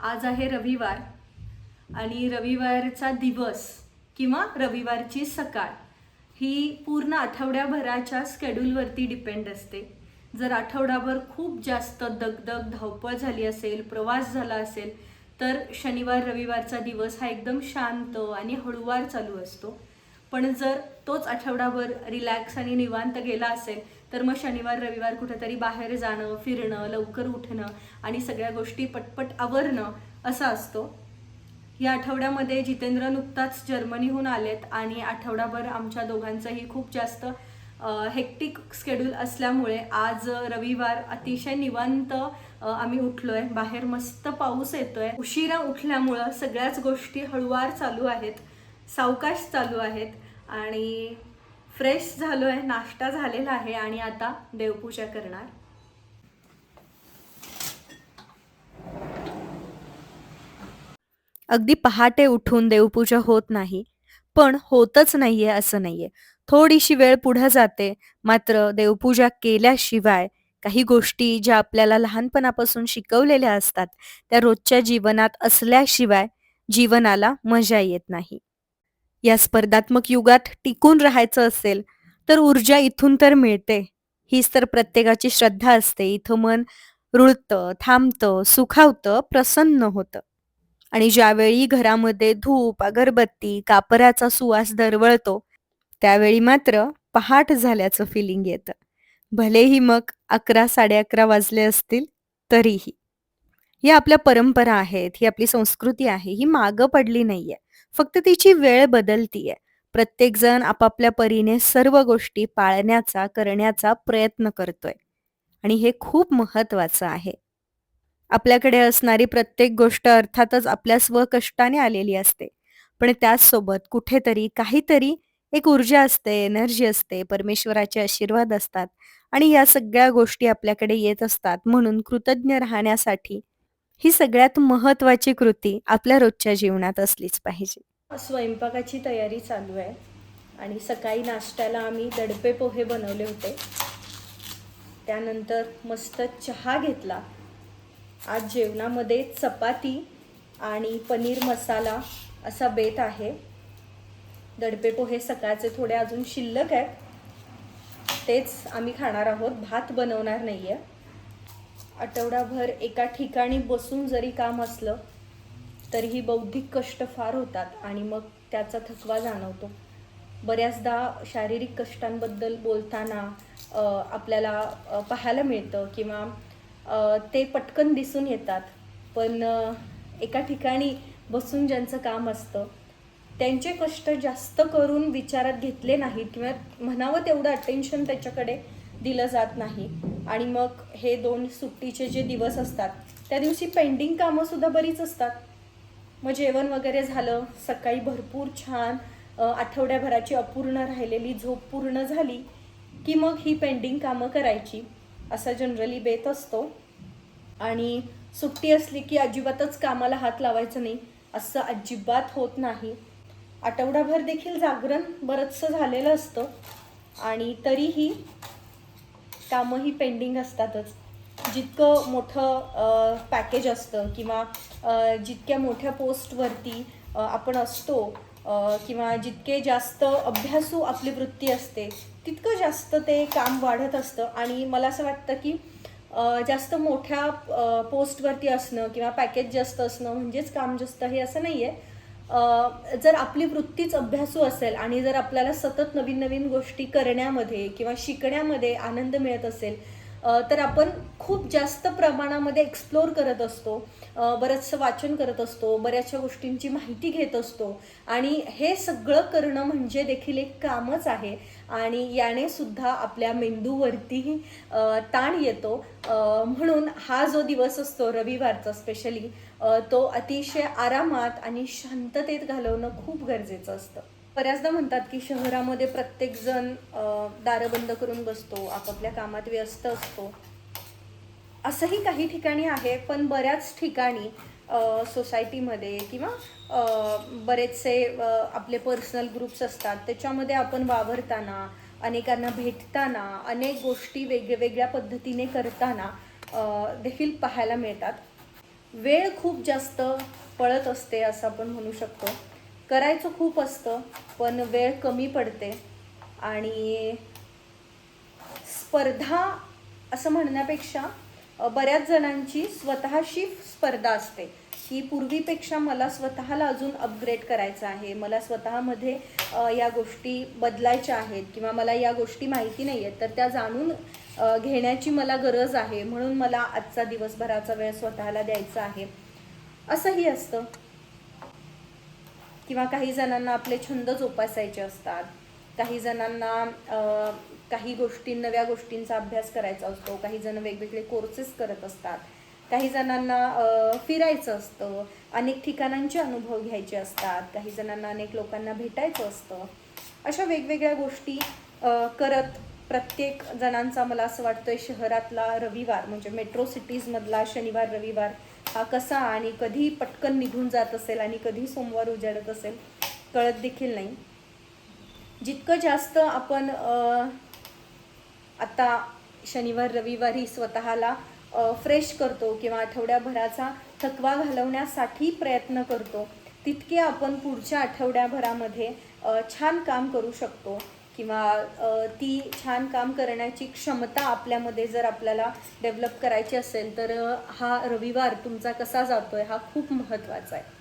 आज आहे रविवार आणि रविवारचा दिवस किंवा रविवारची सकाळ ही पूर्ण आठवड्याभराच्या स्केड्यूलवरती डिपेंड असते. जर आठवडाभर खूप जास्त दगदग धावपळ झाली असेल, प्रवास झाला असेल, तर शनिवार रविवारचा दिवस हा एकदम शांत आणि हळूवार चालू असतो. पण जर तोच आठवडाभर रिलॅक्स आणि निवांत गेला असेल तर मग शनिवार रविवार कुठेतरी बाहेर जाणं, फिरणं, लवकर उठणं आणि सगळ्या गोष्टी पटपट आवरणं असा असतो. या आठवड्यामध्ये जितेंद्र नुकताच जर्मनीहून आलेत आणि आठवडाभर आमच्या दोघांचंही खूप जास्त हेक्टिक शेड्यूल असल्यामुळे आज रविवार अतिशय निवांत आम्ही उठलोय. बाहेर मस्त पाऊस येतोय. उशिरा उठल्यामुळं सगळ्याच गोष्टी हळूवार चालू आहेत, सावकाश चालू आहेत आणि फ्रेश झालोय, नाश्ता झालेला आहे आणि आता देवपूजा करणार. अगदी पहाटे उठून देवपूजा होत नाही, पण होतच नाहीये असं नाहीये. थोडीशी वेळ पुढे जाते, मात्र देवपूजा केल्याशिवाय काही गोष्टी ज्या आपल्याला लहानपणापासून शिकवलेल्या असतात, त्या रोजच्या जीवनात असल्याशिवाय जीवनाला मजा येत नाही. या स्पर्धात्मक युगात टिकून राहायचं असेल, तर ऊर्जा इथून तर मिळते. हीच तर प्रत्येकाची श्रद्धा असते. इथं मन रुळतं, थांबतं, सुखावतं, प्रसन्न होतं. आणि ज्यावेळी घरामध्ये धूप, अगरबत्ती, कापराचा सुवास दरवळतो, त्यावेळी मात्र पहाट झाल्याचं फिलिंग येतं. भलेही मग 11-11:30 वाजले असतील तरीही. ही आपल्या परंपरा आहेत, ही आपली संस्कृती आहे, ही मागं पडली नाहीये. फक्त तिची वेळ बदलतीये. प्रत्येकजण आपापल्या परीने सर्व गोष्टी पाळण्याचा, करण्याचा प्रयत्न करतोय. आणि हे खूप महत्वाचं आहे. आपल्याकडे असणारी प्रत्येक गोष्ट अर्थातच आपल्या स्वकष्टाने आलेली असते. पण त्याचसोबत कुठेतरी काहीतरी एक ऊर्जा असते, एनर्जी असते, परमेश्वराचे आशीर्वाद असतात आणि या सगळ्या गोष्टी आपल्याकडे येत असतात. म्हणून कृतज्ञ राहण्यासाठी ही सगळ्यात महत्त्वाची कृती आपल्या रोजच्या जीवनात असलीच पाहिजे. स्वयंपाकाची तयारी चालू आहे आणि सकाळी नाश्त्याला आम्ही दडपे पोहे बनवले होते. त्यानंतर मस्त चहा घेतला. आज जेवणामध्ये चपाती आणि पनीर मसाला असा बेत आहे. दडपे पोहे सकाळचे थोडे अजून शिल्लक आहेत, तेच आम्ही खाणार आहोत. भात बनवणार नाही आहे. आठवडाभर एका ठिकाणी बसून जरी काम असलं तरीही बौद्धिक कष्ट फार होतात आणि मग त्याचा थकवा जाणवतो. बऱ्याचदा शारीरिक कष्टांबद्दल बोलताना आपल्याला पाहायला मिळतं किंवा ते पटकन दिसून येतात. पण एका ठिकाणी बसून ज्यांचं काम असतं त्यांचे कष्ट जास्त करून विचारात घेतले नाहीत किंवा म्हणावं तेवढं अटेन्शन त्याच्याकडे दिलं जात नाही. आणि मग हे 2 सुट्टीचे जे दिवस असतात त्या दिवशी पेंडिंग कामंसुद्धा बरीच असतात. मग जेवण वगैरे झालं, सकाळी भरपूर छान आठवड्याभराची अपूर्ण राहिलेली झोप पूर्ण झाली की मग ही पेंडिंग कामं करायची, असा जनरली बेत असतो. आणि सुट्टी असली की अजिबातच कामाला हात लावायचं नाही असं अजिबात होत नाही. आठवडाभर देखील जागरण बरंचसं झालेलं असतं आणि तरीही कामंही पेंडिंग असतातच. जितकं मोठं पॅकेज असतं किंवा जितक्या मोठ्या पोस्टवरती आपण असतो किंवा जितके जास्त अभ्यासू आपली वृत्ती असते तितकं जास्त ते काम वाढत असतं. आणि मला असं वाटतं की जास्त मोठ्या पोस्टवरती असणं किंवा पॅकेज जास्त असणं म्हणजेच काम जास्त हे असं नाही आहे. जर आपली वृत्तीच अभ्यासू असेल आणि जर आपल्याला सतत नवीन नवीन गोष्टी करण्यामध्ये किंवा शिकण्यामध्ये आनंद मिळत असेल तर आपण खूप जास्त प्रमाणामध्ये एक्सप्लोर करत असतो, बरंचसं वाचन करत असतो, बऱ्याचशा गोष्टींची माहिती घेत असतो आणि हे सगळं करणं म्हणजे देखील एक कामच आहे. आणि याने सुद्धा आपल्या मेंदूवरतीही ताण येतो. म्हणून हा जो दिवस असतो रविवारचा स्पेशली तो अतिशय आरामात आणि शांततेत घालवणं खूप गरजेचं असतं. बऱ्याचदा म्हणतात की शहरामध्ये प्रत्येकजण दारं बंद करून बसतो, आपापल्या कामात व्यस्त असतो. असंही काही ठिकाणी आहे, पण बऱ्याच ठिकाणी सोसायटीमध्ये किंवा बरेचसे आपले पर्सनल ग्रुप्स असतात त्याच्यामध्ये आपण वावरताना, अनेकांना भेटताना, अनेक गोष्टी वेगवेगळ्या पद्धतीने करताना देखील पाहायला मिळतात. वेळ खूप जास्त पळत असते असं आपण म्हणू शकतो. करायचं खूप असतं पण वेळ कमी पडते. आणि स्पर्धा असं म्हणण्यापेक्षा बऱ्याच जणांची स्वतःशी स्पर्धा असते की पूर्वीपेक्षा मला स्वतःला अजून अपग्रेड करायचं आहे, मला स्वतःमध्ये या गोष्टी बदलायच्या आहेत किंवा मला या गोष्टी माहिती नाही आहेत तर त्या जाणून घेण्याची मला गरज आहे, म्हणून मला आजचा दिवसभराचा वेळ स्वतःला द्यायचा आहे असंही असतं. किंवा काही जणांना आपले छंद जोपासायचे असतात, काही जणांना काही नव्या गोष्टींचा अभ्यास करायचा असतो, काही जण वेगवेगळे कोर्सेस करत असतात, काही जणांना फिरायचं असतं, अनेक ठिकाणांचे अनुभव घ्यायचे असतात, काही जणांना अनेक लोकांना भेटायचं असतं. अशा वेगवेगळ्या गोष्टी करत प्रत्येक जणांचा मला असं वाटतं शहरातला रविवार म्हणजे मेट्रो सिटीजमधला शनिवार रविवार हा कसा आणि कधी पटकन निघून जात असेल आणि कधी सोमवार उजाडत असेल कळत देखील नाही. जितकं जास्त आपण आता शनिवार रविवारी स्वतःला फ्रेश करतो किंवा आठवड्याभराचा थकवा घालवण्यासाठी प्रयत्न करतो तितके आपण पुढच्या आठवड्याभरामध्ये छान काम करू शकतो किंवा ती छान काम करण्याची क्षमता आपल्यामध्ये जर आपल्याला डेव्हलप करायची असेल तर हा रविवार तुमचा कसा जातोय हा खूप महत्त्वाचा आहे.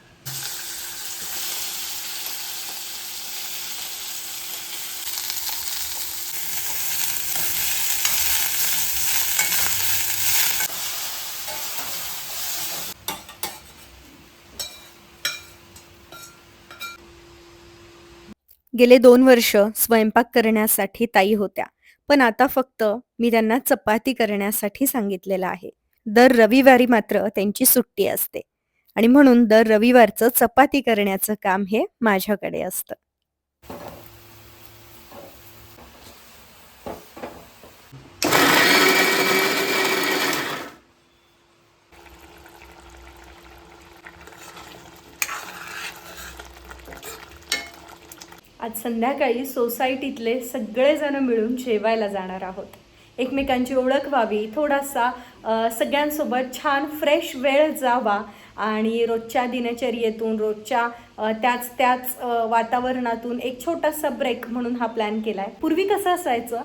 गेले 2 वर्ष स्वयंपाक करण्यासाठी ताई होत्या. पण आता फक्त मी त्यांना चपाती करण्यासाठी सांगितलेलं आहे. दर रविवारी मात्र त्यांची सुट्टी असते आणि म्हणून दर रविवारचं चपाती करण्याचं काम हे माझ्याकडे असतं. आज संध्याकाळी सोसायटीतले सगळेजण मिळून जेवायला जाणार आहोत. एकमेकांची ओळख व्हावी, थोडासा सगळ्यांसोबत छान फ्रेश वेळ जावा आणि रोजच्या दिनचर्येतून रोजच्या त्याच वातावरणातून एक छोटासा ब्रेक म्हणून हा प्लॅन केला आहे. पूर्वी कसं असायचं,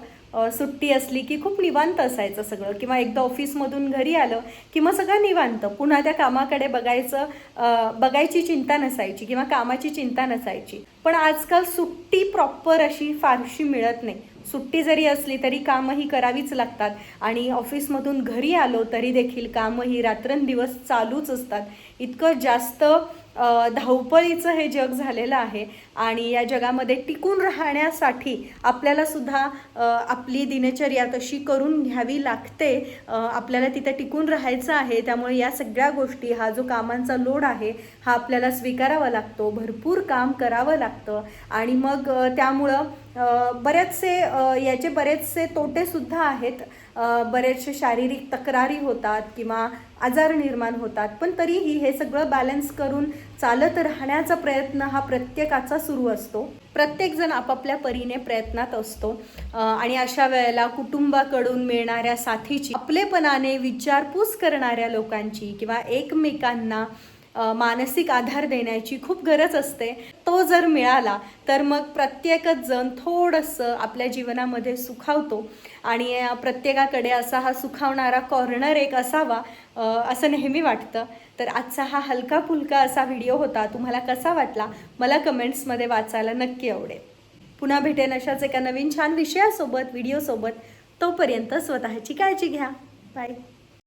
सुट्टी असली की खूप निवांत असायचं सगळं किंवा एकदा ऑफिसमधून घरी आलं की मग सगळं निवांत, पुन्हा त्या कामाकडे बघायची चिंता नसायची किंवा कामाची चिंता नसायची. पण आजकाल सुट्टी प्रॉपर अशी फारशी मिळत नाही. सुट्टी जरी असली तरी कामही करावीच लागतात आणि ऑफिसमधून घरी आलो तरी देखील कामही रात्रंदिवस चालूच असतात. इतकं जास्त धावपळीचं हे जग झालेलं आहे आणि या जगामध्ये टिकून राहण्यासाठी आपल्याला सुद्धा आपली दिनचर्या तशी करून घ्यावी लागते. आपल्याला तिथे टिकून राहायचं आहे, त्यामुळे या सगळ्या गोष्टी, हा जो कामांचा लोड आहे हा आपल्याला स्वीकारावा लागतो, भरपूर काम करावं लागतं आणि मग त्यामुळं याचे बरेचसे तोटेसुद्धा आहेत. बरेचसे शारीरिक तक्रारी होतात किंवा आजार निर्माण होतात, पण तरीही हे सगळं बॅलन्स करून चालत राहण्याचा प्रयत्न हा प्रत्येकाचा सुरू असतो. प्रत्येकजण आपापल्या परीने प्रयत्नात असतो आणि अशा वेळेला कुटुंबाकडून मिळणाऱ्या साथीची, आपलेपणाने विचारपूस करणाऱ्या लोकांची किंवा एकमेकांना मानसिक आधार देण्याची खूप गरज असते. तो जर मिळाला तर मग प्रत्येकच जण थोडंसं आपल्या जीवनामध्ये सुखावतो आणि प्रत्येकाकडे असा हा सुखावणारा कॉर्नर एक असावा असं नेहमी वाटतं. तर आजचा हा हलका फुलका असा व्हिडिओ होता. तुम्हाला कसा वाटला मला कमेंट्समध्ये वाचायला नक्की आवडेल. पुन्हा भेटेन अशाच एका नवीन छान विषयासोबत, व्हिडिओसोबत. तोपर्यंत स्वतःची काळजी घ्या. बाय.